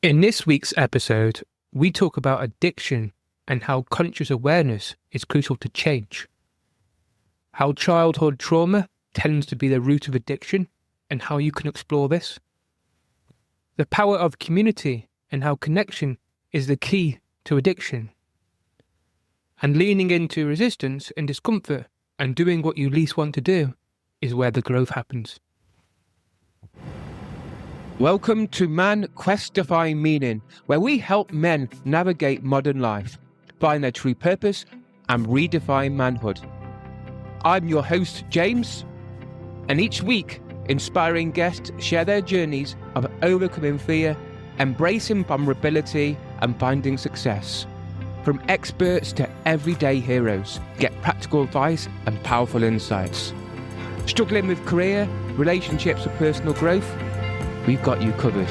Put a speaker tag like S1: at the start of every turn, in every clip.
S1: In this week's episode, we talk about addiction and how conscious awareness is crucial to change, how childhood trauma tends to be the root of addiction and how you can explore this, the power of community and how connection is the key to addiction, and leaning into resistance and discomfort and doing what you least want to do is where the growth happens.
S2: Welcome to Man Quest Define Meaning, where we help men navigate modern life, find their true purpose, and redefine manhood. I'm your host, James, and each week, inspiring guests share their journeys of overcoming fear, embracing vulnerability, and finding success. From experts to everyday heroes, get practical advice and powerful insights. Struggling with career, relationships, or personal growth? We've got you covered.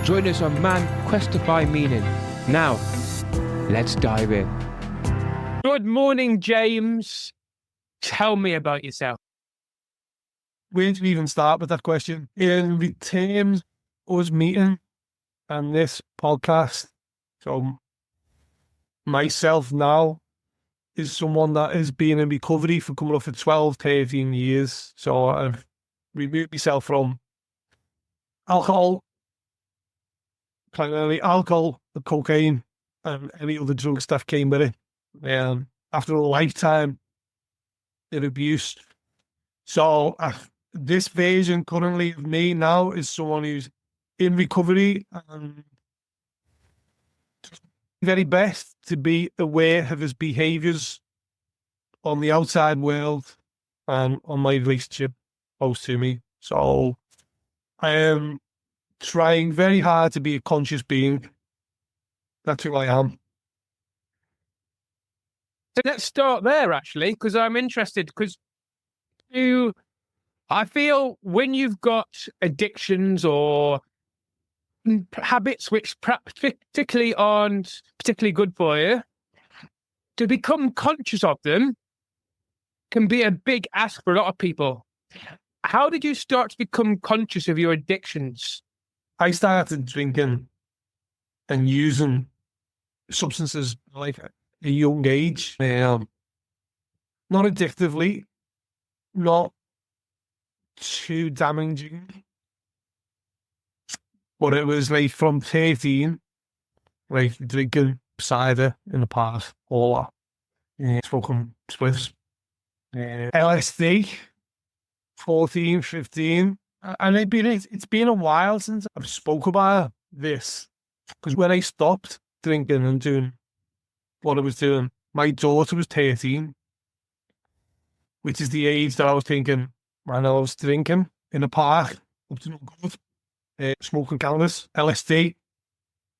S2: Join us on Man Quest to Find Meaning. Now, let's dive in.
S1: Good morning, James. Tell me about yourself.
S3: Where do we even start with that question? In terms of us meeting and this podcast, so myself now is someone that has been in recovery for coming up for 12, 13 years. So I've removed myself from alcohol, primarily alcohol, the cocaine, and any other drugs that came with it. After a lifetime of abuse. So this version currently of me now is someone who's in recovery and very best to be aware of his behaviours on the outside world and on my relationship close to me. So I am trying very hard to be a conscious being. That's who I am.
S1: So let's start there, actually, because I'm interested, because I feel when you've got addictions or habits which particularly aren't particularly good for you, to become conscious of them can be a big ask for a lot of people. How did you start to become conscious of your addictions?
S3: I started drinking and using substances like at a young age. Not addictively, not too damaging. But it was like from 13, like drinking cider in the park, all that. Smoking spliffs. LSD, 14, 15. And it's been a while since I've spoke about this. Because when I stopped drinking and doing what I was doing, my daughter was 13, which is the age that I was thinking, when I was drinking in the park, up to no good, smoking cannabis, LSD.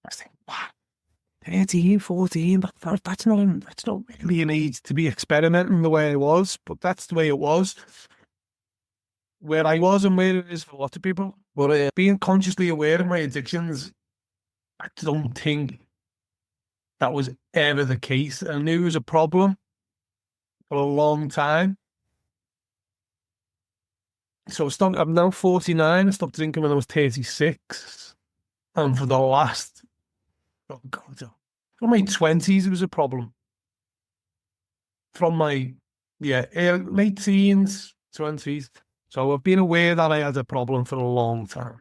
S3: I was thinking, wow, 13, 14, that's not really an age to be experimenting the way I was, but that's the way it was. Where I was and where it is for a lot of people. But being consciously aware of my addictions, I don't think that was ever the case. I knew it was a problem for a long time. So I'm now 49. I stopped drinking when I was 36. And for the last, from my 20s, it was a problem. From my, late teens, 20s. So I've been aware that I had a problem for a long time.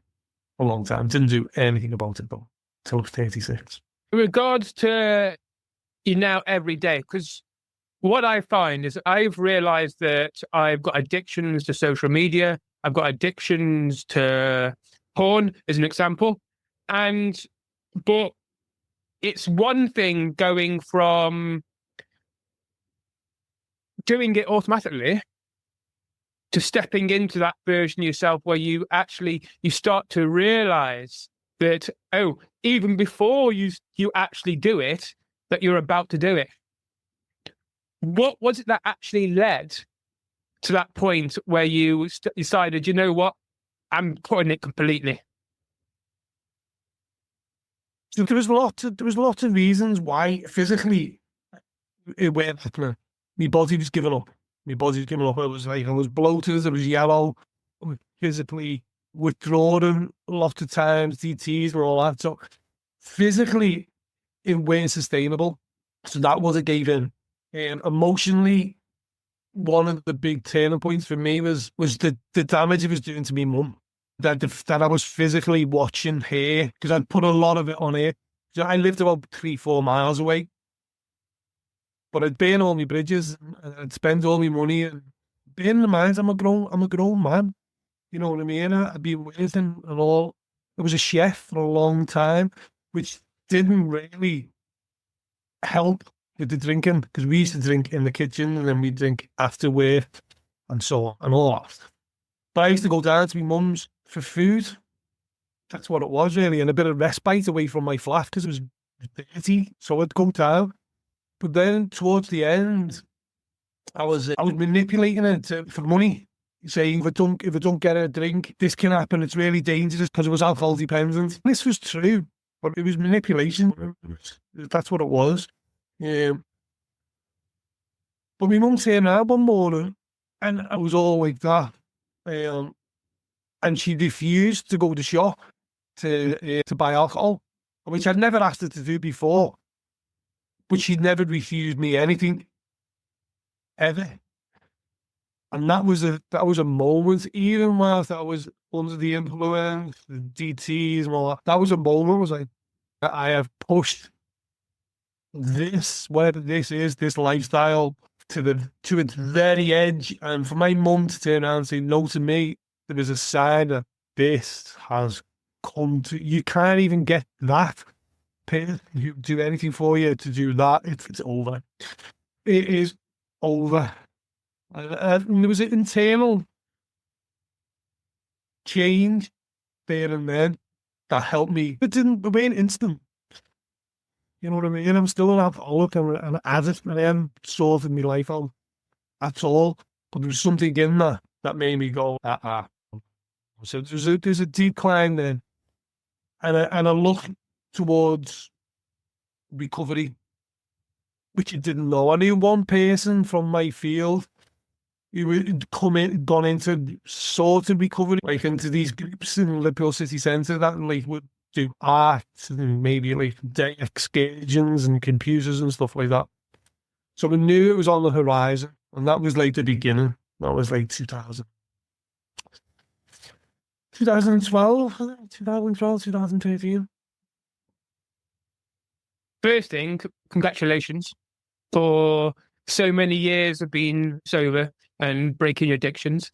S3: Didn't do anything about it, though, until I was 36.
S1: In regards to you now every day, because what I find is I've realized that I've got addictions to social media. I've got addictions to porn, as an example. But it's one thing going from doing it automatically to stepping into that version of yourself where you start to realize that, even before you actually do it, that you're about to do it. What was it that actually led to that point where you decided, you know what, I'm putting it completely?
S3: So there was lots of reasons why physically it went happening. My body was giving up. It was like I was bloated, I was yellow, I was physically withdrawing lots of times, DTs and all that. So physically, it weren't sustainable. So that was a gave in. Emotionally, one of the big turning points for me was the damage it was doing to my mum. That I was physically watching her, because I'd put a lot of it on her. So I lived about 3-4 miles away, but I'd burn all my bridges and I'd spend all my money. And bearing in mind, I'm a grown man. You know what I mean? I'd been working and all. I was a chef for a long time, which didn't really help with the drinking, because we used to drink in the kitchen and then we'd drink after work and so on and all that. But I used to go down to my mum's for food. That's what it was, really, and a bit of respite away from my flat because it was dirty. So I'd go down. But then towards the end, I was manipulating it for money, saying if I don't get a drink, this can happen. It's really dangerous, because it was alcohol dependent. This was true, but it was manipulation. That's what it was. Yeah. But my mum turned around one morning, and I was all like that. And she refused to go to the shop to buy alcohol, which I'd never asked her to do before. But she'd never refused me anything, ever. And that was a moment, even whilst I was under the influence, the DTs and all that. That was a moment. Was like, I have pushed this, whatever this is, this lifestyle to its very edge. And for my mum to turn around and say no to me, there is a sign that this has come to. You can't even get that person who do anything for you to do that. It's over. It is over. And there was an internal change there and then that helped me. It weren't instant. You know what I mean? I'm still an alcoholic and an addict, and I haven't sorted my life out at all. But there was something in that made me go, So there's a decline then, and I look towards recovery, which I didn't know. I knew one person from my field who had gone into sort of recovery, like into these groups in Liverpool City Centre that like would do art and maybe like day excursions and computers and stuff like that. So I knew it was on the horizon, and that was like the beginning. That was like 2012, 2013.
S1: First thing, congratulations for so many years of being sober and breaking your addictions.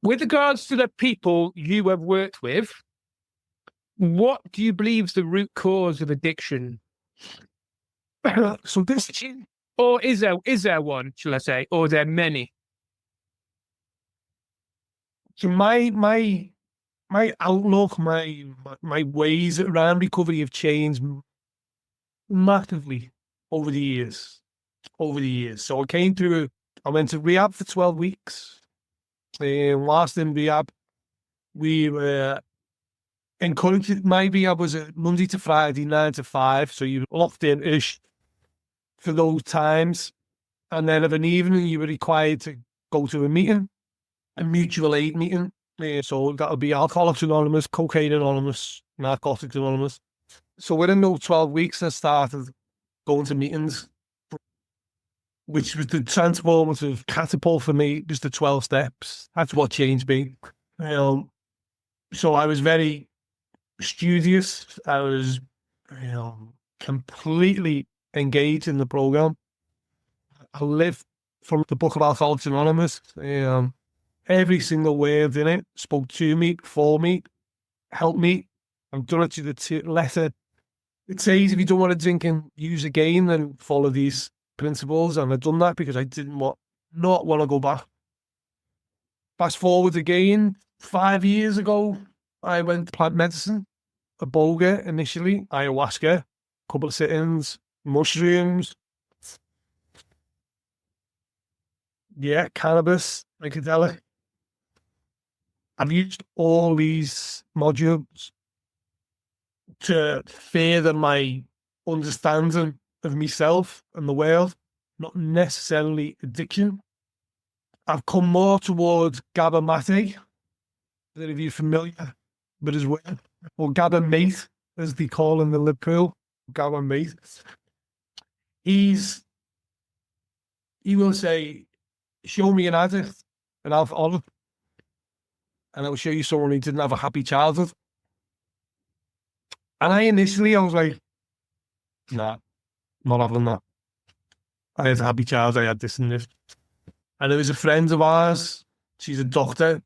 S1: With regards to the people you have worked with, what do you believe is the root cause of addiction?
S3: So this,
S1: or is there one, shall I say, or are there many?
S3: So my outlook, my ways around recovery have changed massively over the years. So I went to rehab for 12 weeks. Whilst in rehab, we were encouraged. My rehab was a Monday to Friday, 9 to 5. So you were locked in-ish for those times. And then of an evening, you were required to go to a meeting, a mutual aid meeting. So that would be Alcoholics Anonymous, Cocaine Anonymous, Narcotics Anonymous. So within those 12 weeks, I started going to meetings, which was the transformative catapult for me, was the 12 steps. That's what changed me. So I was very studious. I was completely engaged in the program. I lived from the book of Alcoholics Anonymous. Every single word in it spoke to me, for me, helped me. I've done it to the letter. It says if you don't want to drink and use again, then follow these principles. And I've done that because I didn't not want to go back. Fast forward again, 5 years ago, I went to plant medicine, iboga initially, ayahuasca, a couple of sit-ins, mushrooms, cannabis, psychedelic. I've used all these modules to further my understanding of myself and the world, not necessarily addiction. I've come more towards GABA mate. I don't know if you're familiar with his work, or GABA mate. as they call in the Liverpool, Gavin mate. He will say, show me an addict, an alcoholic, and I will show you someone who didn't have a happy childhood. And I was like, nah, not having that. I had a happy childhood, I had this and this. And there was a friend of ours, she's a doctor,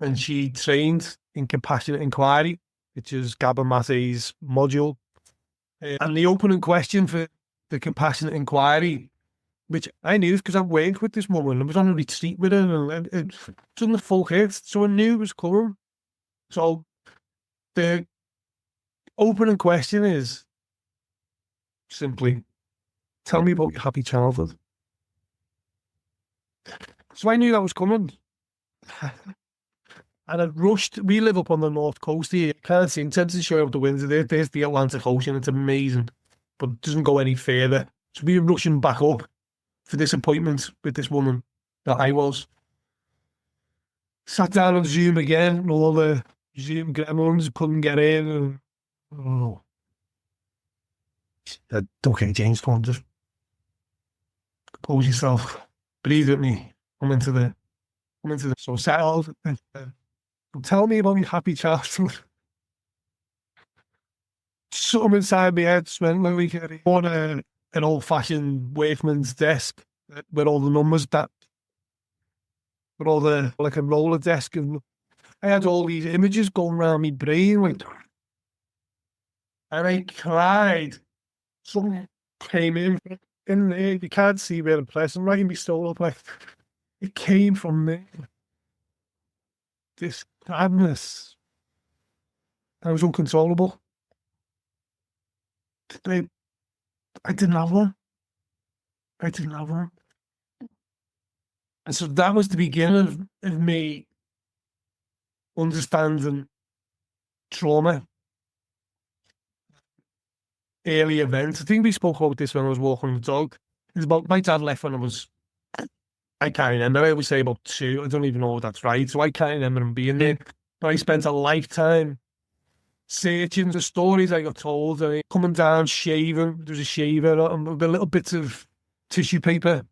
S3: and she trained in compassionate inquiry, which is Gabor Mate's module. And the opening question for the compassionate inquiry, which I knew because I worked with this woman, I was on a retreat with her, and it was on the full hit, so I knew it was coming. So the opening question is simply, tell me about your happy childhood. So I knew that was coming. And I rushed. We live up on the north coast here. Can't see, intends to show out the window there. There's the Atlantic Ocean. It's amazing, but it doesn't go any further. So we were rushing back up for this appointment with this woman that I was. Sat down on Zoom again, and all the Zoom gremlins couldn't get in. And, oh. Said, okay, James, come on, just compose yourself. Breathe with me. I'm into the so settled. Tell me about your happy childhood. Something inside my head went like on an old-fashioned workman's desk with all the numbers with all the, like a roller desk, and I had all these images going around my brain, like, and I cried. Something came in there. You can't see where I'm pressing, right in my stomach, like, it came from there. This sadness. I was uncontrollable. I didn't have one. And so that was the beginning of me understanding trauma. Early events. I think we spoke about this when I was walking the dog. It was about, my dad left when I can't remember. I always say about 2. I don't even know if that's right. So I can't remember him being there. But I spent a lifetime searching the stories I got told. Coming down, shaving. There was a shaver with little bits of tissue paper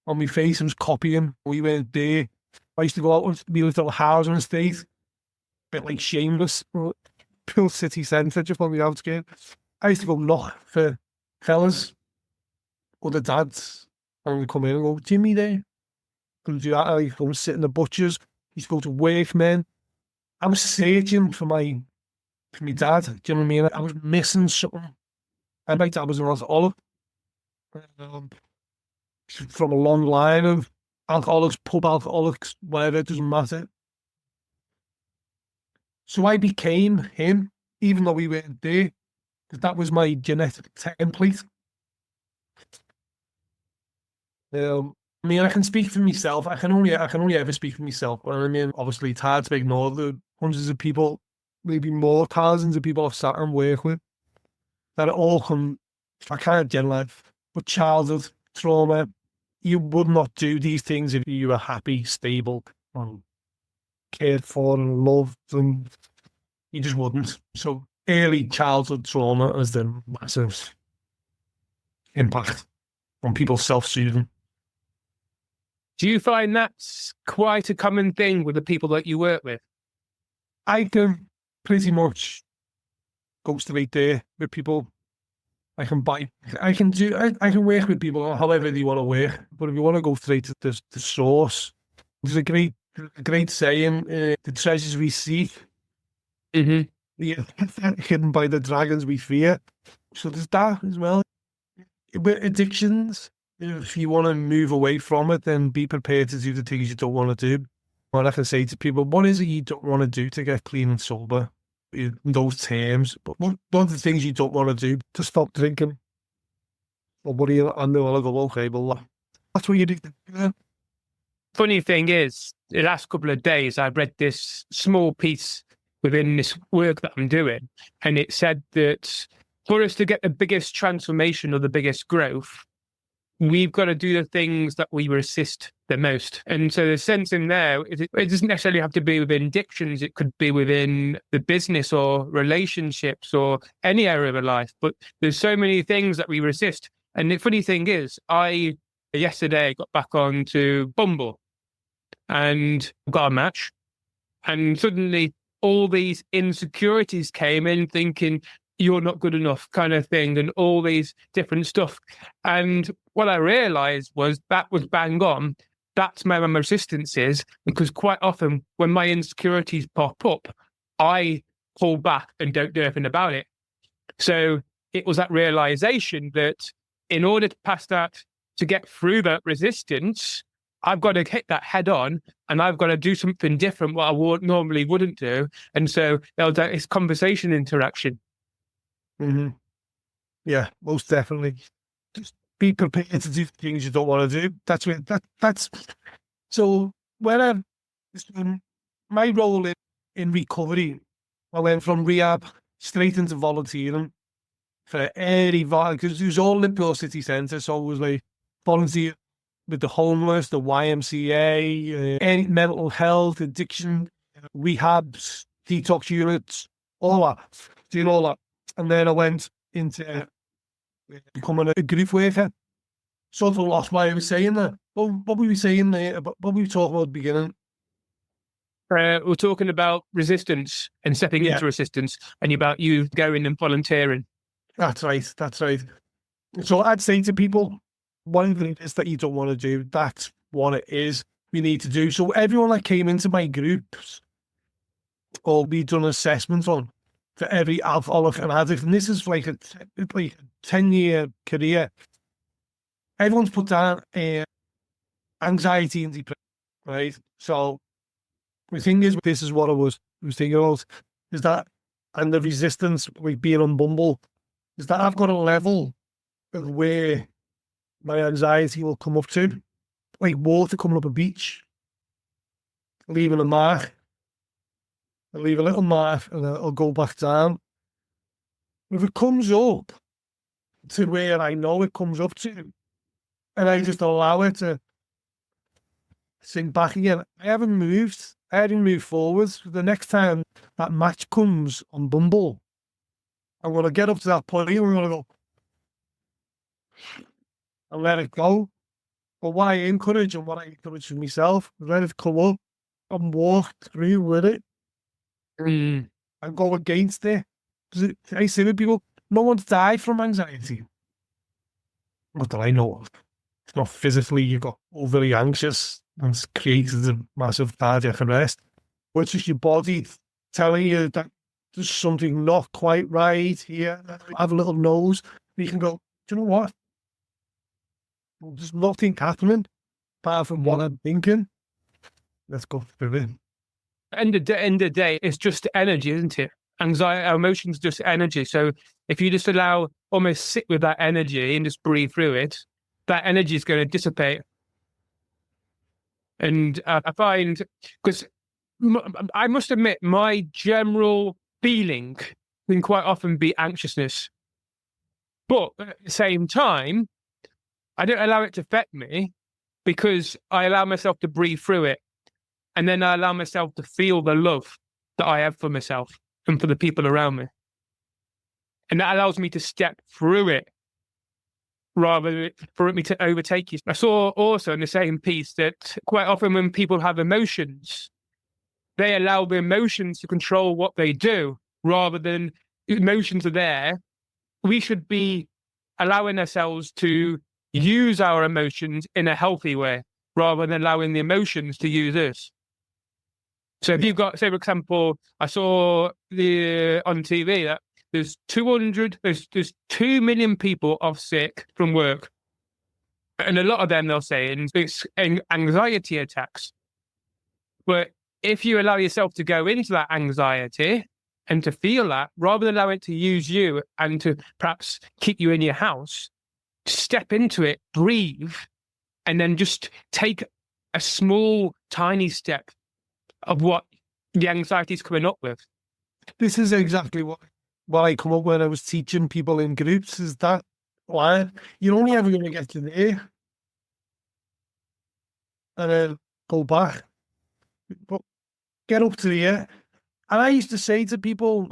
S3: on my face. I was copying. We weren't there. I used to go out. We lived at a housing estate. A bit like Shameless. Pool city centre, just on the outskirts. I used to go knock for fellas, other dads, and we'd come in and go, Jimmy there. Couldn't do that. I go and sit in the butchers. Used to go to workmen. I was searching for my dad. Do you know what I mean? I was missing something. And my dad was an alcoholic. From a long line of alcoholics, pub alcoholics, whatever, it doesn't matter. So I became him, even though we weren't there, because that was my genetic template. I mean, I can speak for myself. I can only ever speak for myself. But I mean, obviously, it's hard to ignore the hundreds of people, maybe more thousands of people I've sat and work with, that all come. I can't generalize, but childhood trauma. You would not do these things if you were happy, stable, and cared for and loved, and you just wouldn't. So early childhood trauma has the massive impact on people's self-soothing.
S1: Do you find that's quite a common thing with the people that you work with?
S3: I can pretty much go straight there with people. I can work with people however they want to work. But if you want to go straight to the source, there's a great saying, the treasures we seek, hidden by the dragons we fear. So there's that as well. With addictions, if you want to move away from it, then be prepared to do the things you don't want to do. What I can say to people, what is it you don't want to do to get clean and sober? In those terms, but one of the things you don't want to do to stop drinking. Or what do you, I know I'll go, okay, well, that's what you do. Yeah.
S1: Funny thing is, the last couple of days, I've read this small piece within this work that I'm doing, and it said that for us to get the biggest transformation or the biggest growth, we've got to do the things that we resist the most. And so the sense in there, it doesn't necessarily have to be within addictions. It could be within the business or relationships or any area of our life. But there's so many things that we resist. And the funny thing is, I yesterday got back onto Bumble and got a match. And suddenly all these insecurities came in, thinking, you're not good enough kind of thing, and all these different stuff. And what I realized was that was bang on. That's where my resistance is, because quite often when my insecurities pop up, I pull back and don't do anything about it. So it was that realization that in order to pass that, to get through that resistance, I've got to hit that head on, and I've got to do something different what I normally wouldn't do. And so it's conversation interaction.
S3: Mm-hmm. Yeah, most definitely. Just be prepared to do things you don't want to do. That's so. When my role in recovery, I went from rehab straight into volunteering for because it was all in Pure City Centre. So it was like volunteer with the homeless, the YMCA, any mental health, addiction, rehabs, detox units, all that, doing all that. And then I went into becoming a group worker. Sort of lost what I was saying there. What were we saying there? What were we talking about at the beginning?
S1: We're talking about resistance and stepping into resistance, and about you going and volunteering.
S3: That's right. So I'd say to people, one thing is that you don't want to do, that's what it is we need to do. So everyone that came into my groups, all we done assessments on for every alcoholic and addict, and this is like a 10-year career. Everyone's put down anxiety and depression, right? So the thing is, this is what I was thinking about, is that, and the resistance with being on Bumble, is that I've got a level of where my anxiety will come up to, like water coming up a beach, leaving a mark. I'll leave a little mark and I'll go back down. If it comes up to where I know it comes up to, and I just allow it to sink back again, I haven't moved forward. The next time that match comes on Bumble, I'm going to get up to that point and we're going to go and let it go. But what I encourage for myself, let it come up and walk through with it. And go against it. Because I say to people, no one's died from anxiety. Not that I know of. It's not physically, you got overly anxious and it's created a massive cardiac arrest. But it's just your body telling you that there's something not quite right here. I have a little nose. You can go, do you know what? There's nothing happening apart from what I'm thinking. Let's go through it.
S1: End of the day, it's just energy, isn't it? Anxiety, our emotions, just energy. So if you just almost sit with that energy and just breathe through it, that energy is going to dissipate. And I find, because I must admit, my general feeling can quite often be anxiousness. But at the same time, I don't allow it to affect me, because I allow myself to breathe through it. And then I allow myself to feel the love that I have for myself and for the people around me. And that allows me to step through it rather than for me to overtake you. I saw also in the same piece that quite often when people have emotions, they allow the emotions to control what they do rather than emotions are there. We should be allowing ourselves to use our emotions in a healthy way rather than allowing the emotions to use us. So if you've got, say, for example, I saw on TV that there's 2 million people off sick from work. And a lot of them, they'll say, it's anxiety attacks. But if you allow yourself to go into that anxiety and to feel that, rather than allow it to use you and to perhaps keep you in your house, step into it, breathe, and then just take a small, tiny step of what the anxiety is coming up with.
S3: This is exactly what I come up when I was teaching people in groups, is that line. You're only ever going to get to there and then go back. But get up to there. And I used to say to people,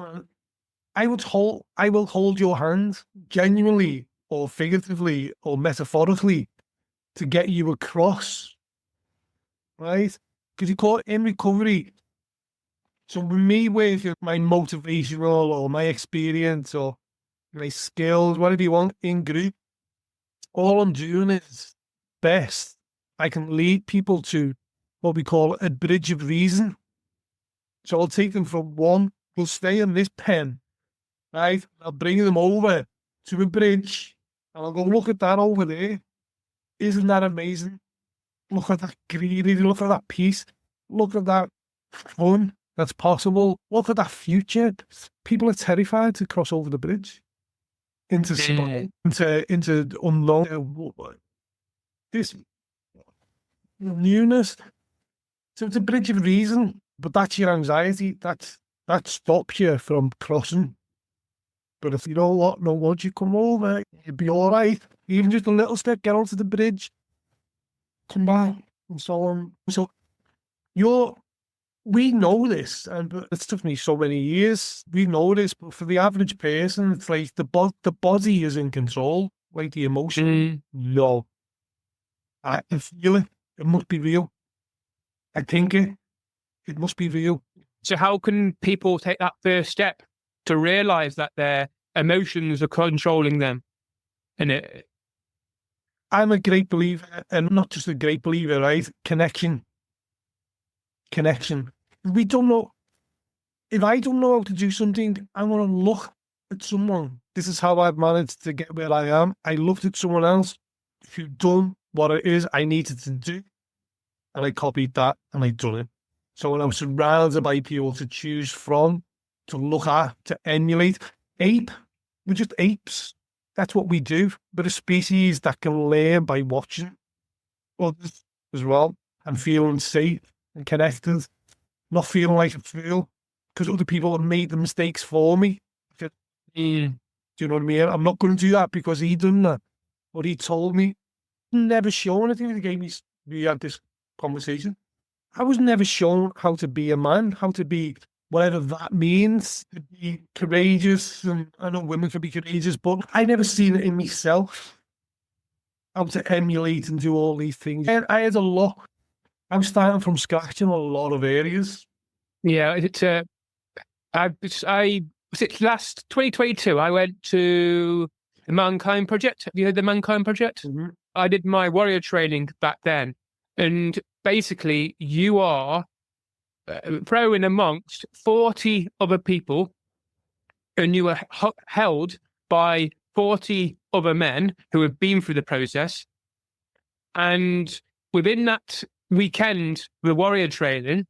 S3: I will hold your hand genuinely or figuratively or metaphorically to get you across, right? Because you call it in recovery. So with me, with my motivational or my experience or my skills, whatever you want, in group, all I'm doing is best. I can lead people to what we call a bridge of reason. So I'll take them from one, we'll stay in this pen, right? I'll bring them over to a bridge and I'll go, look at that over there. Isn't that amazing? Look at that greenery, look at that peace, look at that fun that's possible. Look at that future. People are terrified to cross over the bridge into unknown, this newness. So it's a bridge of reason, but that's your anxiety. That stops you from crossing. But if you know what, no, once you come over, you'll be all right. Even just a little step, get onto the bridge, come back, and so on. So we know this, but it's took me so many years. We know this, but for the average person, it's like the body is in control, like the emotion. No, I feel it. It must be real. I think it must be real.
S1: So how can people take that first step to realize that their emotions are controlling them? And
S3: I'm a great believer, and not just a great believer, right? Connection. We don't know. If I don't know how to do something, I want to look at someone. This is how I've managed to get where I am. I looked at someone else who'd done what it is I needed to do, and I copied that, and I done it. So when I'm surrounded by people to choose from, to look at, to emulate, we're just apes. That's what we do. But a species that can learn by watching others as well, and feeling safe and connected, not feeling like a fool because other people have made the mistakes for me. Do you know what I mean? I'm not going to do that because he done that, or he told me. Never shown anything. We had this conversation. I was never shown how to be a man, how to be whatever that means, to be courageous. And I know women can be courageous, but I never seen it in myself, how to emulate and do all these things. I had a lot. I was starting from scratch in a lot of areas.
S1: yeah, I was it last 2022? I went to the Mankind Project. Have you heard the Mankind Project?
S3: Mm-hmm.
S1: I did my warrior training back then, and basically you are thrown amongst 40 other people, and you are held by 40 other men who have been through the process. And within that weekend, the warrior training,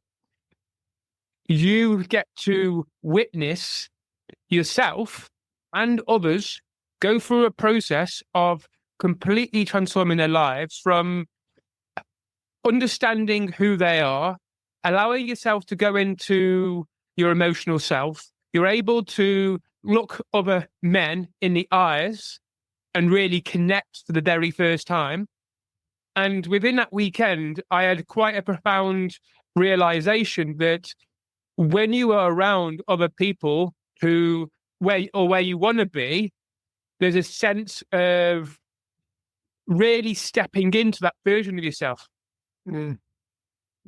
S1: you get to witness yourself and others go through a process of completely transforming their lives, from understanding who they are, allowing yourself to go into your emotional self. You're able to look other men in the eyes and really connect for the very first time. And within that weekend, I had quite a profound realization that when you are around other people where you want to be, there's a sense of really stepping into that version of yourself.
S3: Yeah.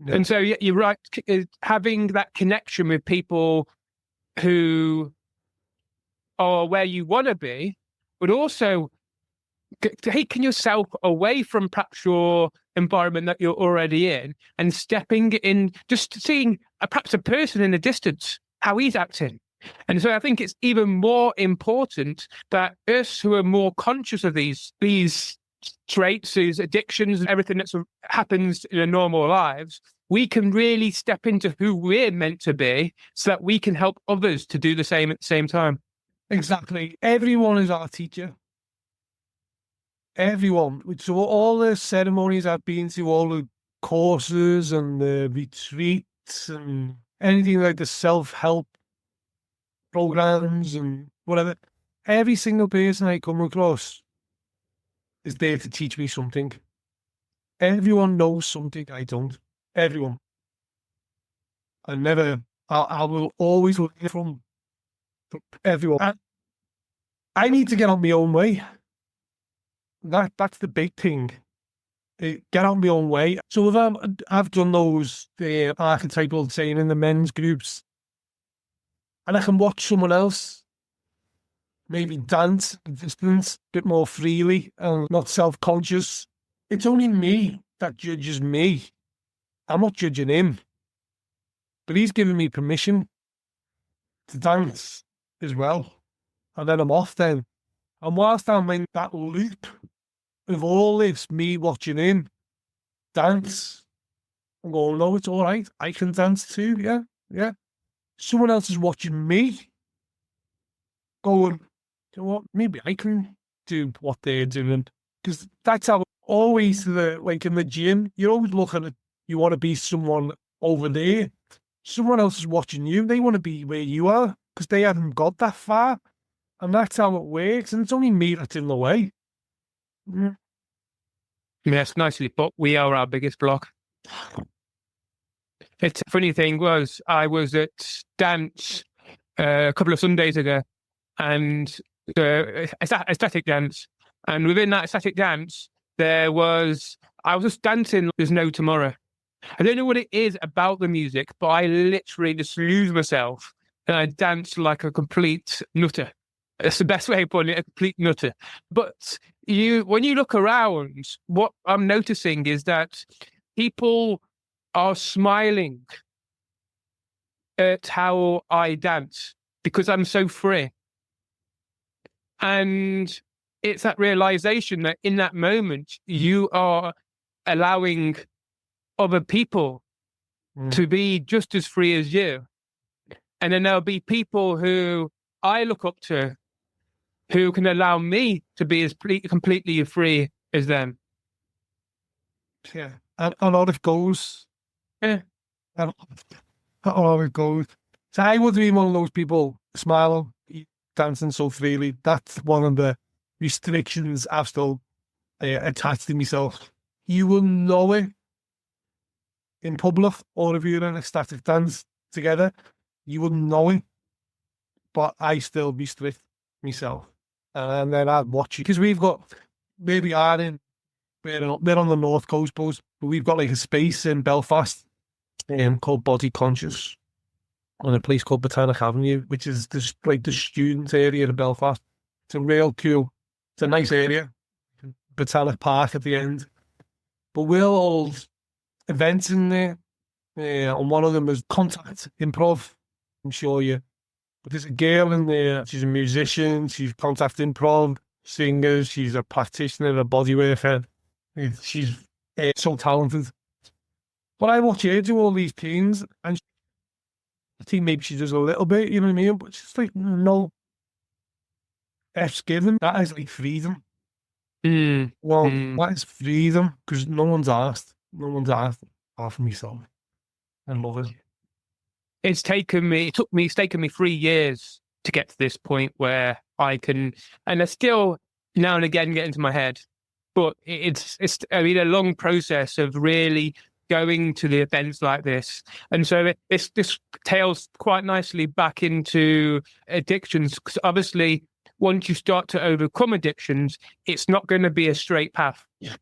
S1: And so you're right, having that connection with people who are where you want to be, but also taking yourself away from perhaps your environment that you're already in and stepping in, just seeing perhaps a person in the distance, how he's acting. And so I think it's even more important that us who are more conscious of these traits, these addictions, everything that happens in our normal lives, we can really step into who we're meant to be so that we can help others to do the same at the same time.
S3: Exactly. Everyone is our teacher. Everyone. So all the ceremonies I've been to, all the courses and the retreats and anything like the self-help programs and whatever, every single person I come across is there to teach me something. Everyone knows something I don't. Everyone. I will always learn from everyone. I need to get on my own way. That's the big thing. Get on my own way. So if I've done those archetypal saying in the men's groups, and I can watch someone else maybe dance at a distance, a bit more freely and not self-conscious. It's only me that judges me. I'm not judging him. But he's giving me permission to dance as well. And then I'm off then. And whilst I'm in that loop of all this, me watching him dance, I'm going, no, it's all right. I can dance too, yeah. Someone else is watching me going, you know what, maybe I can do what they're doing. Because that's how always, like in the gym, you're always looking at, you want to be someone over there. Someone else is watching you. They want to be where you are because they haven't got that far. And that's how it works. And it's only me that's in the way. Yeah.
S1: Yes, nicely put. We are our biggest block. It's a funny thing was, I was at dance a couple of Sundays ago, and a static dance. And within that static dance, I was just dancing. There's no tomorrow. I don't know what it is about the music, but I literally just lose myself and I dance like a complete nutter. That's the best way of putting it, a complete nutter. But when you look around, what I'm noticing is that people are smiling at how I dance because I'm so free. And it's that realization that in that moment, you are allowing other people to be just as free as you. And then there'll be people who I look up to who can allow me to be as completely free as them.
S3: Yeah. And a lot of goes.
S1: Yeah.
S3: A lot of goes. So I would be one of those people smiling, dancing so freely. That's one of the restrictions I've still attached to myself. You will know it in public, or if you're in a static dance together, you wouldn't know it. But I still restrict myself. And then I'd watch it. Because we've got, maybe they're on the North Coast, but we've got like a space in Belfast called Body Conscious on a place called Botanic Avenue, which is just like the student area of Belfast. It's a real cool, it's a nice area. Botanic Park at the end. But we'll all events in there, and one of them is contact improv. I'm sure you. But there's a girl in there. She's a musician. She's contact improv singer. She's a practitioner, a body worker. She's so talented. But I watch her do all these things, and I think maybe she does a little bit. You know what I mean? But she's like, no, F's given. That is like freedom. That is freedom because no one's asked. No one's asked apart from myself. I love it.
S1: It's taken me 3 years to get to this point where I can, and I still now and again get into my head, but it's a long process of really going to the events like this. And so this tails quite nicely back into addictions, because obviously once you start to overcome addictions, it's not going to be a straight path. Yeah.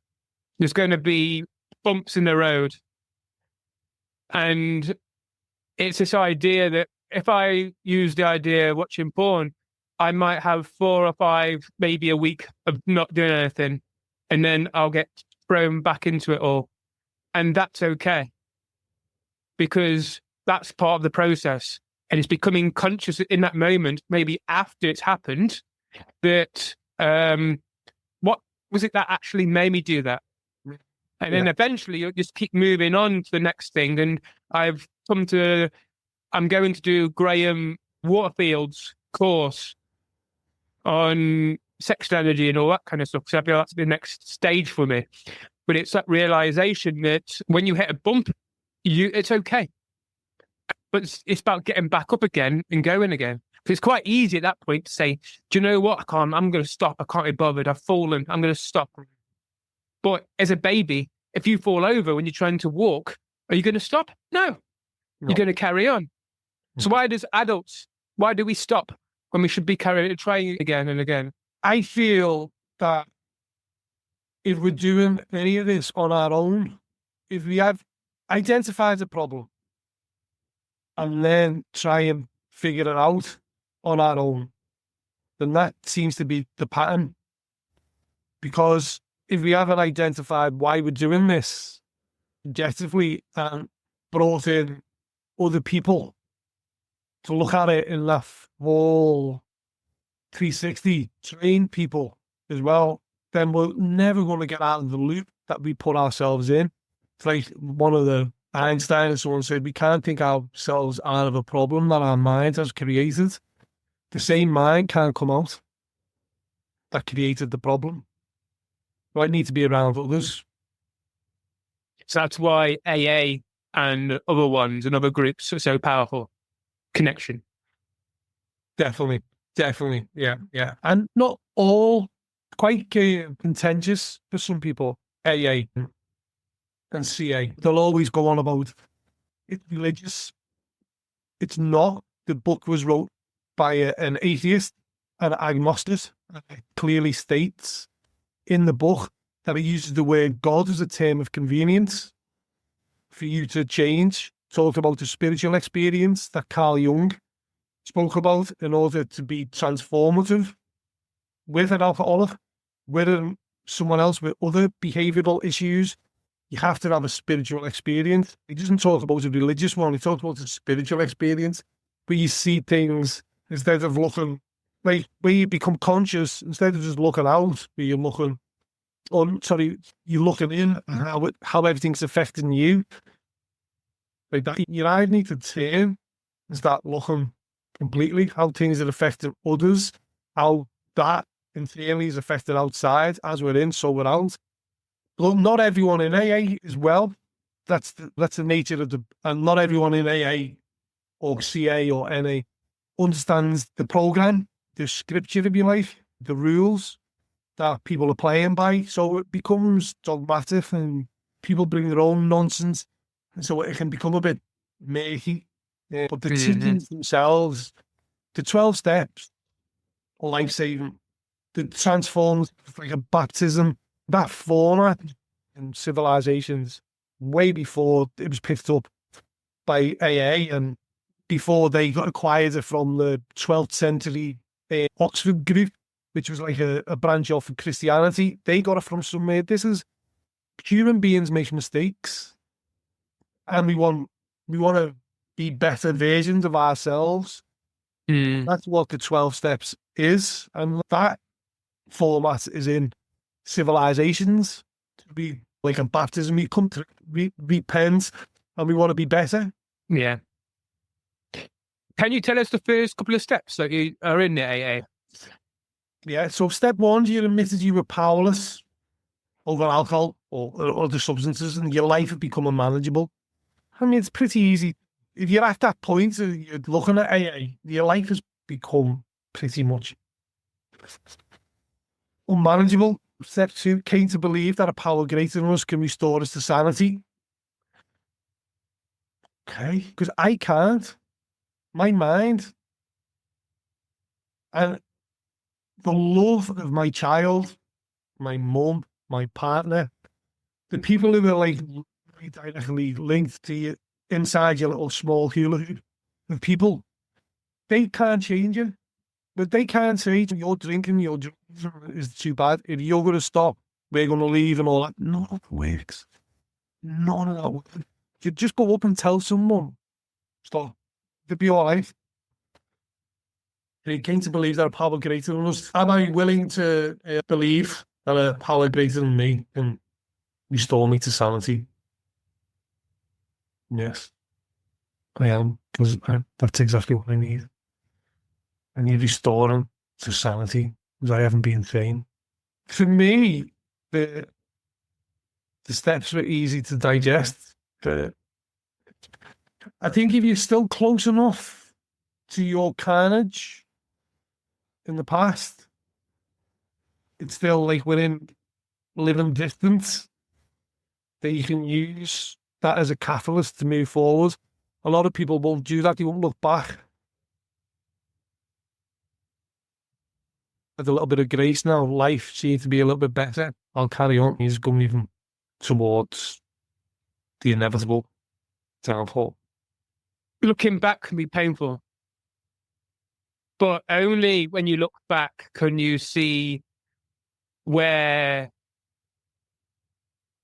S1: There's going to be bumps in the road. And it's this idea that if I use the idea of watching porn, I might have 4 or 5, maybe a week of not doing anything, and then I'll get thrown back into it all. And that's okay, because that's part of the process. And it's becoming conscious in that moment, maybe after it's happened, that what was it that actually made me do that? And then eventually you'll just keep moving on to the next thing. And I'm going to do Graham Waterfield's course on sexual energy and all that kind of stuff. So I feel that's the next stage for me. But it's that realization that when you hit a bump, it's okay. But it's about getting back up again and going again. So it's quite easy at that point to say, do you know what? I'm going to stop. I can't be bothered. I've fallen. I'm going to stop. But as a baby, if you fall over when you're trying to walk, are you going to stop? No. You're going to carry on. So why do we stop when we should be trying again and again?
S3: I feel that if we're doing any of this on our own, if we have identified the problem and then try and figure it out on our own, then that seems to be the pattern. Because if we haven't identified why we're doing this objectively and brought in other people to look at it in that whole 360, train people as well, then we're never going to get out of the loop that we put ourselves in. It's like one of the Einstein or someone said, we can't think ourselves out of a problem that our mind has created. The same mind can't come out that created the problem. So I need to be around others.
S1: So that's why AA and other ones and other groups are so powerful. Connection.
S3: Definitely. Yeah. And not all, quite contentious for some people, AA and CA. They'll always go on about it's religious. It's not. The book was wrote by an atheist, an agnostic. It clearly states in the book that it uses the word God as a term of convenience for you to change. Talked about the spiritual experience that Carl Jung spoke about in order to be transformative with an alcoholic, with someone else with other behavioural issues. You have to have a spiritual experience. He doesn't talk about a religious one. He talks about a spiritual experience where you see things instead of looking, like where you become conscious instead of just looking out, where you're looking, you're looking in and how everything's affecting you. Like that, your eyes need to turn and start looking completely how things are affecting others, how that internally is affected outside. As we're in, so we're out. But not everyone in AA as well. That's the nature of and not everyone in AA or CA or NA understands the program, the scripture, if you like, the rules that people are playing by. So it becomes dogmatic and people bring their own nonsense. And so it can become a bit murky. But the teachings themselves, the 12 steps, life-saving, the transformed, like a baptism, that format in civilizations way before it was picked up by AA and before they got acquired it from the 12th century Oxford group, which was like a branch off of Christianity. They got it from somewhere. This is human beings make mistakes, and we want to be better versions of ourselves. That's what the 12 steps is, and that format is in civilizations to be like a baptism. We come to repent, and we want to be better.
S1: Yeah. Can you tell us the first couple of steps that you are in the AA?
S3: Yeah, so step one, you admitted you were powerless over alcohol or other substances and your life had become unmanageable. I mean, it's pretty easy. If you're at that point, you're looking at AA, your life has become pretty much unmanageable. Step two, came to believe that a power greater than us can restore us to sanity. Okay, because I can't. My mind and the love of my child, my mum, my partner, the people who are like directly linked to you inside your little small hula hoop of people, they can't change you. But they can't say you're drinking, your drugs is too bad. If you're going to stop, we're going to leave and all that. None of that works. None of that works. You just go up and tell someone, stop. They'll be all right. They came to believe that a power greater than us. Am I willing to believe that a power greater than me can restore me to sanity? Yes, I am, because that's exactly what I need. I need restoring to sanity because I haven't been sane. For me, the steps were easy to digest. I think if you're still close enough to your carnage, in the past, it's still like within living distance that you can use that as a catalyst to move forward. A lot of people won't do that. They won't look back. With a little bit of grace now, life seems to be a little bit better. I'll carry on. He's going even towards the inevitable downfall.
S1: Looking back can be painful, but only when you look back can you see where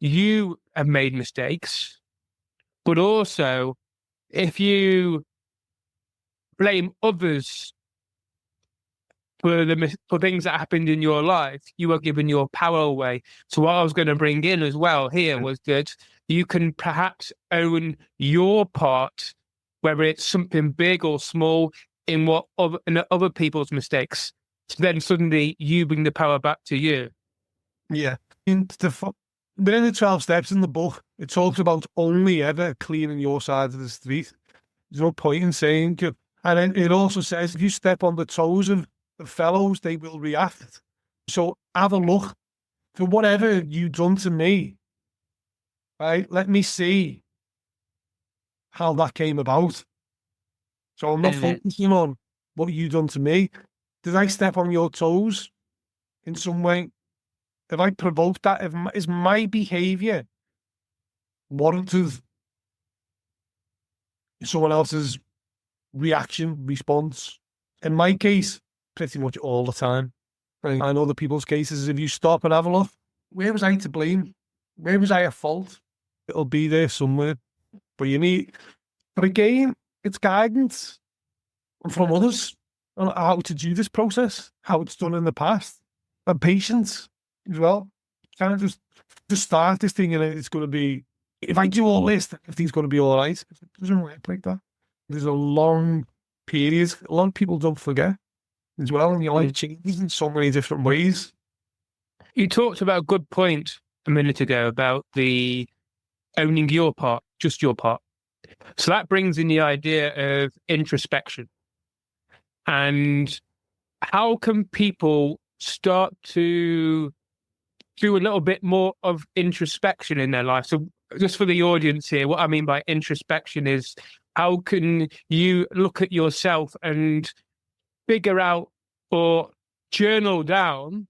S1: you have made mistakes, but also if you blame others for things that happened in your life, you are giving your power away. So what I was going to bring in as well here was that you can perhaps own your part, whether it's something big or small, in other people's mistakes. So then suddenly you bring the power back to you.
S3: Yeah. Within the 12 steps in the book, it talks about only ever cleaning your side of the street. There's no point in saying it. And then it also says if you step on the toes of the fellows, they will react. So have a look for whatever you've done to me. Right? Let me see how that came about. So I'm not focusing on what you've done to me. Did I step on your toes in some way? If I provoke that, is my behaviour warranted someone else's reaction, response? In my case, pretty much all the time. I know the people's cases, if you stop and have a look, where was I to blame? Where was I at fault? It'll be there somewhere. But again, it's guidance from others on how to do this process, how it's done in the past, and patience as well. Can't just start this thing and it's going to be, if I do all this, everything's going to be all right. It doesn't work like that. There's a long period. A lot of people don't forget as well, and your life changes in so many different ways.
S1: You talked about a good point a minute ago about the owning your part, just your part. So that brings in the idea of introspection. And how can people start to do a little bit more of introspection in their life? So just for the audience here, what I mean by introspection is how can you look at yourself and figure out or journal down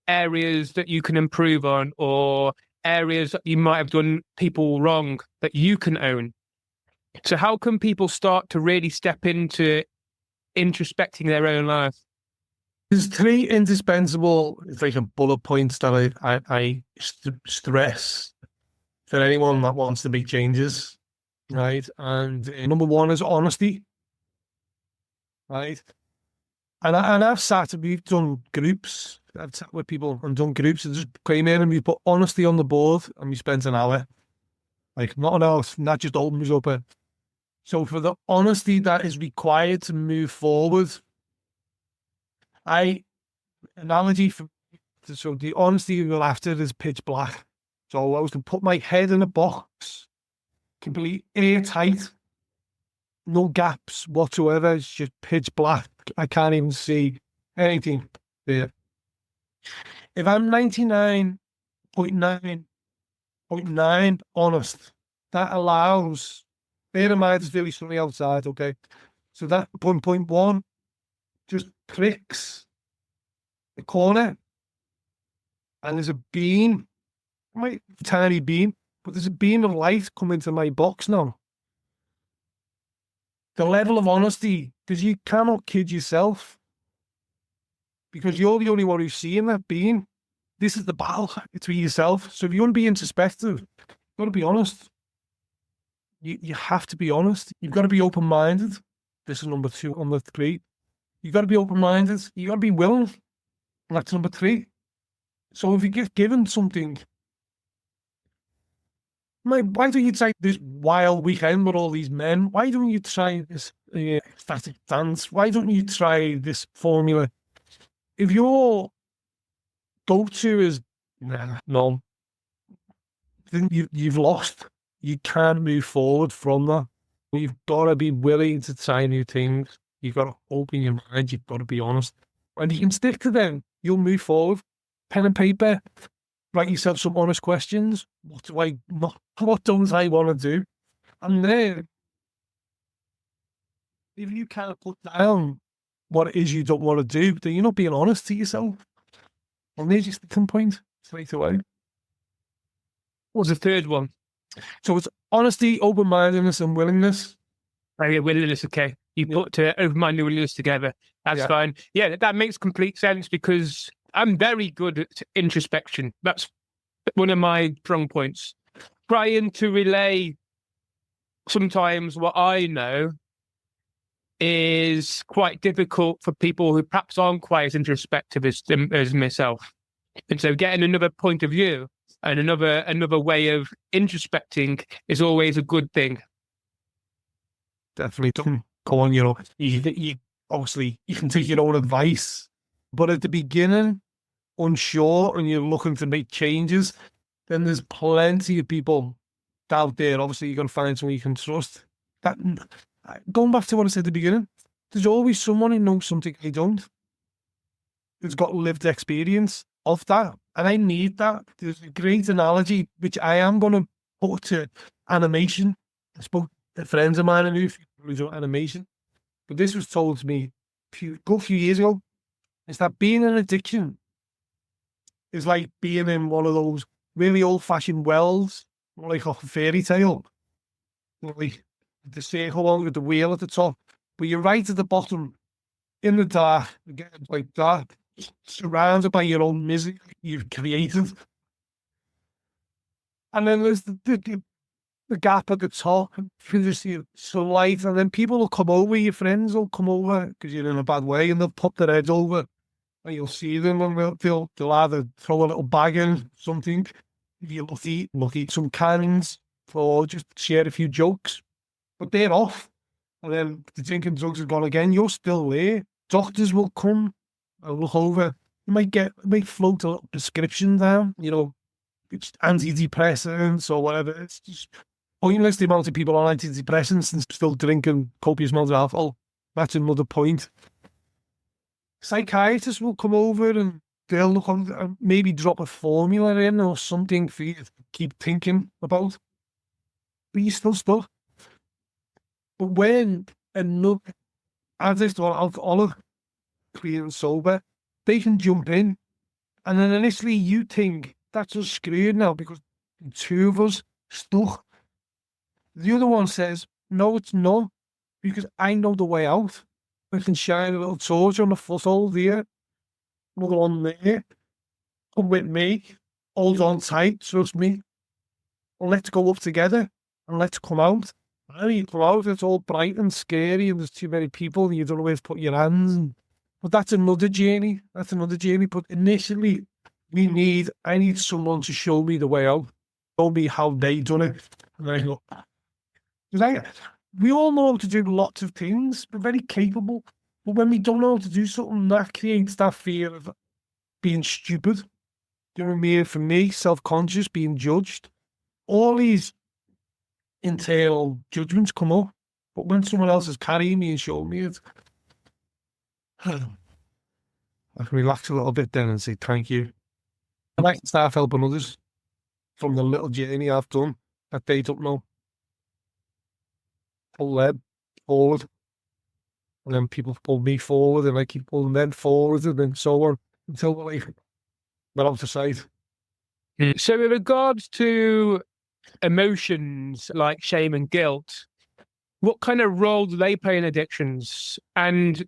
S1: areas that you can improve on or areas that you might have done people wrong that you can own. So how can people start to really step into introspecting their own life?
S3: There's three indispensable, it's like a bullet points that I stress for anyone that wants to make changes, right? And number one is honesty, right? And we've done groups. I've sat with people and done groups and just came in and we put honesty on the board and we spent an hour. Like nothing else, not just opens up it. So for the honesty that is required to move forward, so the honesty we're after is pitch black. So I was to put my head in a box, completely airtight, no gaps whatsoever. It's just pitch black. I can't even see anything there. If I'm 99.9.9 honest, that allows, bear in mind there's really something outside, okay? So that 1.1 just pricks the corner and there's a beam, tiny beam, but there's a beam of light coming to my box now. The level of honesty, because you cannot kid yourself, because you're the only one who's seeing that beam. This is the battle between yourself. So if you want to be introspective, you've got to be honest. You have to be honest. You've got to be open-minded. This is number 2. Number 3, you've got to be open-minded. You've got to be willing. And that's number 3. So if you get given something, why don't you try this wild weekend with all these men? Why don't you try this static dance? Why don't you try this formula? If your go-to is no, then you've lost. You can't move forward from that. You've got to be willing to try new things. You've got to open your mind. You've got to be honest. When you can stick to them, you'll move forward. Pen and paper, write yourself some honest questions. What don't I want to do? And then, if you kind of put down what it is you don't want to do, then you're not being honest to yourself. And there's your sticking point straight away.
S1: What's the third one?
S3: So it's honesty, open-mindedness, and willingness.
S1: Oh, yeah, willingness, okay. You put open-minded and willingness together. That's fine. Yeah, that makes complete sense because I'm very good at introspection. That's one of my strong points. Trying to relay sometimes what I know is quite difficult for people who perhaps aren't quite as introspective as myself. And so getting another point of view and another way of introspecting is always a good thing.
S3: Definitely don't go on, you obviously you can take your own advice, but at the beginning, unsure and you're looking to make changes, then there's plenty of people out there. Obviously, you're going to find someone you can trust. That, going back to what I said at the beginning, there's always someone who knows something I don't, who's got lived experience of that. And I need that. There's a great analogy, which I am going to put to animation. I spoke to friends of mine who do animation, but this was told to me a few years ago, is that being an addiction is like being in one of those really old-fashioned wells, like a fairy tale, like the circle on with the wheel at the top, but you're right at the bottom, in the dark, again, like that, surrounded by your own misery you've created. And then there's the gap at the top, and you just see sunlight, and then people will come over, your friends will come over, because you're in a bad way, and they'll pop their heads over, and you'll see them, and they'll either throw a little bag in, something, if you're lucky, some cans, or just share a few jokes. But they're off. And then the drinking drugs are gone again. You're still there. Doctors will come and look over. You might float a little prescription down, it's antidepressants or whatever. It's just pointless the amount of people on antidepressants and still drinking copious amounts of alcohol. That's another point. Psychiatrists will come over and they'll look on and maybe drop a formula in or something for you to keep thinking about. But you're still stuck. But when another addict or alcoholic, clean and sober, they can jump in. And then initially you think, that's us screwed now because the two of us stuck. The other one says, no, it's not, because I know the way out. I can shine a little torch on the foothold here, another one there. Come with me, hold on tight, trust me. Let's go up together and let's come out. And you come out, it's all bright and scary and there's too many people and you don't know where to put your hands. But that's another journey. But initially, I need someone to show me the way out, show me how they done it. And then I go, because we all know how to do lots of things. We're very capable. But when we don't know how to do something, that creates that fear of being stupid. You know what I mean? For me, self-conscious, being judged. All these internal judgments come up. But when someone else is carrying me and showing me it, I can relax a little bit then and say thank you. And I can start helping others from the little journey I've done that they don't know. Pull them forward. And then people pull me forward and I keep pulling them forward and then so on until we're out of sight.
S1: So in regards to emotions like shame and guilt, what kind of role do they play in addictions? And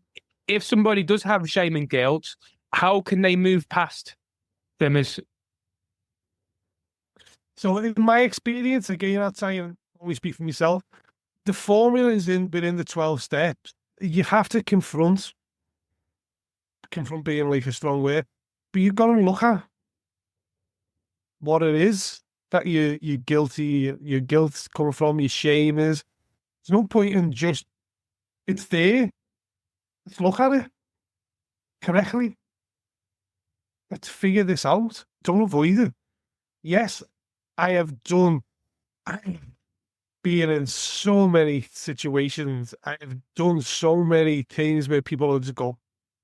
S1: if somebody does have shame and guilt, how can they move past them?
S3: So in my experience, again, I'll tell you, I always speak for myself, the formula is within the 12 steps. You have to confront being like a strong word, but you've got to look at what it is that you're guilty, your guilt's coming from, your shame is. There's no point in just, it's there. Let's look at it correctly. Let's figure this out. Don't avoid it. Yes, I have been in so many situations. I have done so many things where people will just go,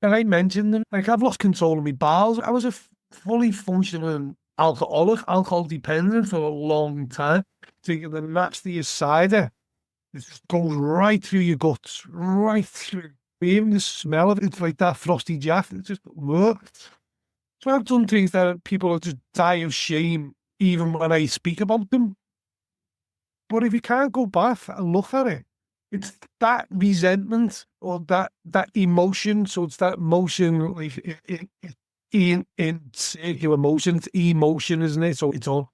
S3: and I mentioned them. Like, I've lost control of my bowels. I was a fully functioning alcoholic, alcohol dependent for a long time. Thinking the nasty cider, it just goes right through your guts, right through. Even the smell of it, it's like that frosty jack. It just worked. So I've done things that people just die of shame even when I speak about them. But if you can't go back and look at it, it's that resentment or that emotion. So it's that emotion, like in circular motion, it's emotion, isn't it? So it's all.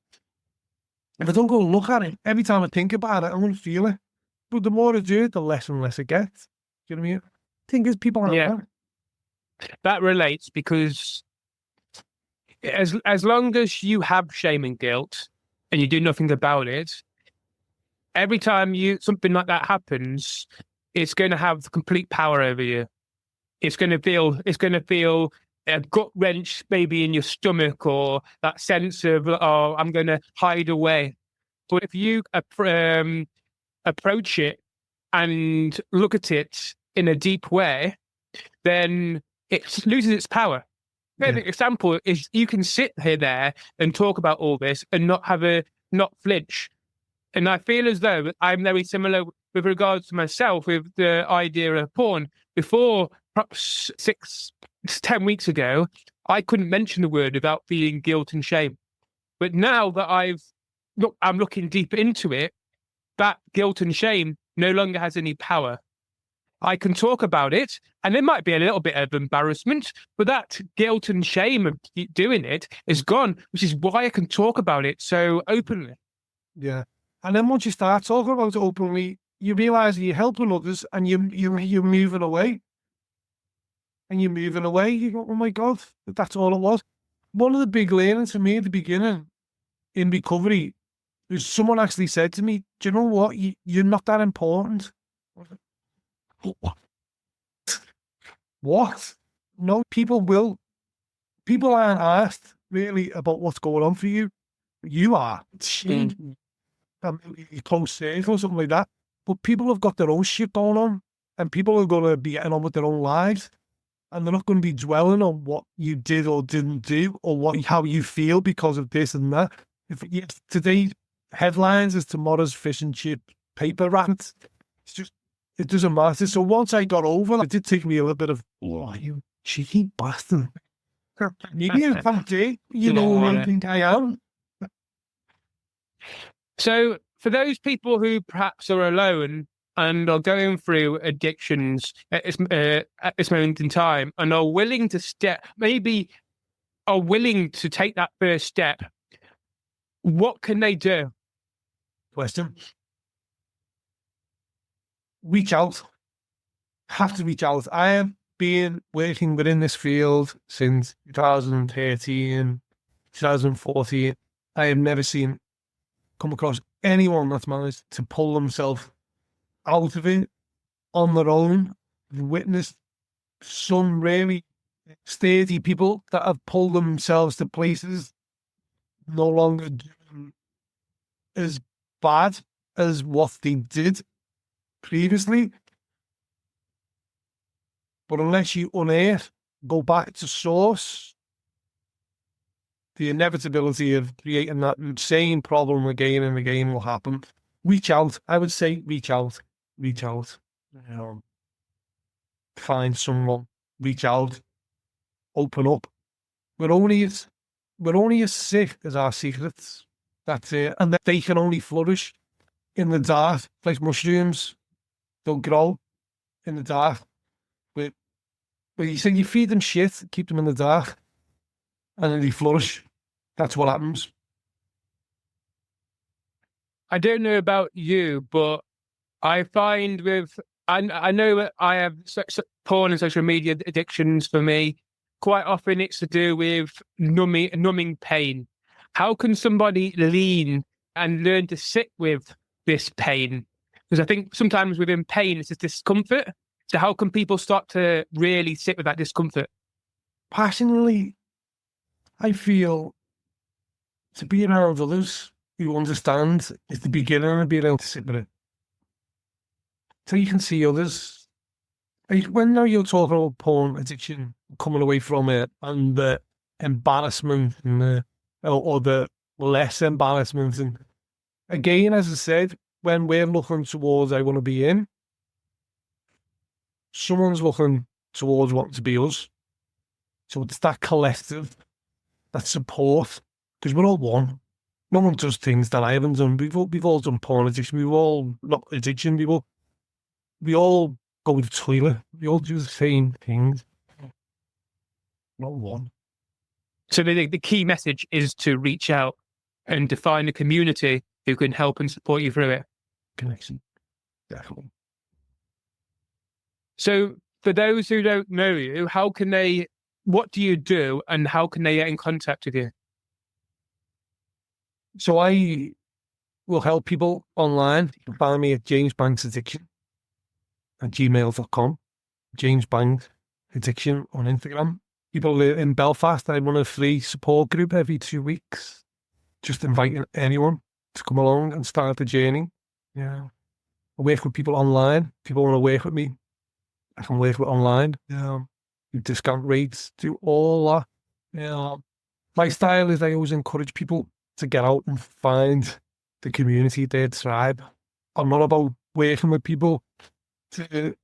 S3: If I don't go look at it, every time I think about it, I'm going to feel it. But the more I do it, the less and less it gets. Do you know what I mean? I think is people aren't
S1: Yeah. That relates because as long as you have shame and guilt and you do nothing about it, every time something like that happens, it's going to have complete power over you. It's going to feel a gut wrench maybe in your stomach, or that sense of, oh, I'm going to hide away. But if you approach it and look at it in a deep way, then it loses its power. Perfect example is you can sit there and talk about all this and not flinch. And I feel as though I'm very similar with regards to myself with the idea of porn. Before, perhaps 10 weeks ago, I couldn't mention the word without feeling guilt and shame. But now that I'm looking deep into it, that guilt and shame no longer has any power. I can talk about it, and there might be a little bit of embarrassment, but that guilt and shame of doing it is gone, which is why I can talk about it so openly.
S3: Yeah. And then once you start talking about it openly, you realise you're helping others and you're moving away. And you're moving away. You go, oh my God, that's all it was. One of the big learnings for me at the beginning in recovery is someone actually said to me, do you know what? You're not that important. What? What? No, people aren't asked really about what's going on for you. You are. Close circle or something like that. But people have got their own shit going on, and people are going to be getting on with their own lives, and they're not going to be dwelling on what you did or didn't do, or how you feel because of this and that. If today's headlines is tomorrow's fish and chip paper rant, it's just, it doesn't matter. So once I got over that, it did take me a little bit of, oh, you cheeky bastard. Maybe I can't do, I think I am.
S1: So for those people who perhaps are alone and are going through addictions at this moment in time and are willing to take that first step, what can they do?
S3: Question. Reach out. Have to reach out. I have been working within this field since 2013, 2014. I have never come across anyone that's managed to pull themselves out of it on their own. I've witnessed some really sturdy people that have pulled themselves to places no longer doing as bad as what they did previously. But unless you unearth, go back to source, the inevitability of creating that same problem again and again will happen. Reach out. I would say reach out. Reach out. Find someone. Reach out. Open up. We're only as sick as our secrets. That's it. And they can only flourish in the dark, like mushrooms. They'll grow in the dark. But you say you feed them shit, keep them in the dark, and then they flourish. That's what happens.
S1: I don't know about you, but I find I know that I have porn and social media addictions for me. Quite often it's to do with numbing pain. How can somebody lean and learn to sit with this pain? Because I think sometimes within pain, it's this discomfort. So how can people start to really sit with that discomfort?
S3: Passionately, I feel to be around others who understand is the beginning of being able to sit with it. So you can see others When now you're talking about porn addiction, coming away from it, and the embarrassment and or the less embarrassment, and again, as I said, when we're looking towards I want to be in, someone's looking towards wanting to be us. So it's that collective, that support, because we're all one. No one does things that I haven't done. We've all done porn addiction. We've all not addiction. We all go to the toilet. We all do the same things. Not one.
S1: So the key message is to reach out and define a community who can help and support you through it.
S3: Connection. Definitely.
S1: So for those who don't know you, what do you do and how can they get in contact with you?
S3: So I will help people online. You can find me at jamesbanksaddiction@gmail.com. James Bank Addiction on Instagram. People in Belfast, I run a free support group every 2 weeks. Just inviting anyone to come along and start the journey. Yeah. I work with people online. People want to work with me, I can work with online. Do discount rates, do all that. My style is I always encourage people to get out and find the community, their tribe. I'm not about working with people to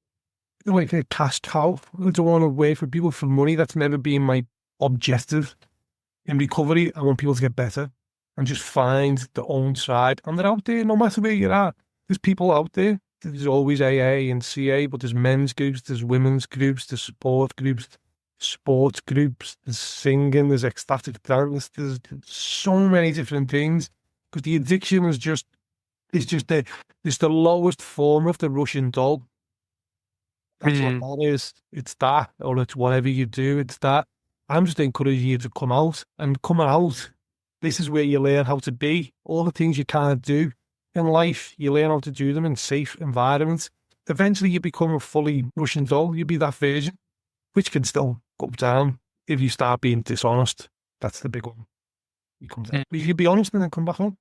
S3: like a cash cow. I don't want to work with people for money. That's never been my objective. In recovery, I want people to get better and just find their own tribe. And they're out there, no matter where you're at. There's people out there. There's always AA and CA, but there's men's groups, there's women's groups, there's support groups, sports groups, there's singing, there's ecstatic dance, there's so many different things. Because the addiction is just it's the lowest form of the Russian doll. That's what that is. It's that, or it's whatever you do, it's that. I'm just encouraging you to come out, and coming out, this is where you learn how to be. All the things you can't do in life, you learn how to do them in safe environments. Eventually you become a fully Russian doll. You'll be that version, which can still go down if you start being dishonest. That's the big one. You come down. You can be honest and then come back home.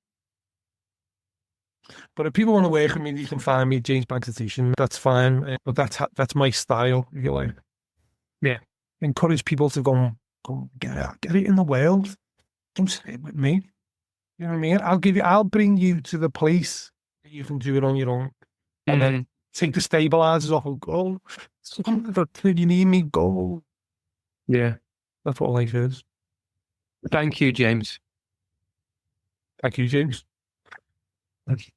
S3: But if people want to work with me, you can find me at James Banks Addiction. That's fine. But that's my style, if you like.
S1: Yeah.
S3: Encourage people to go get it in the world. Don't stay with me. You know what I mean? I'll bring you to the place that you can do it on your own. And then take the stabilizers off and go. You need me, go.
S1: Yeah.
S3: That's what life is.
S1: Thank you, James.
S3: Thank you, James.
S1: Thank you.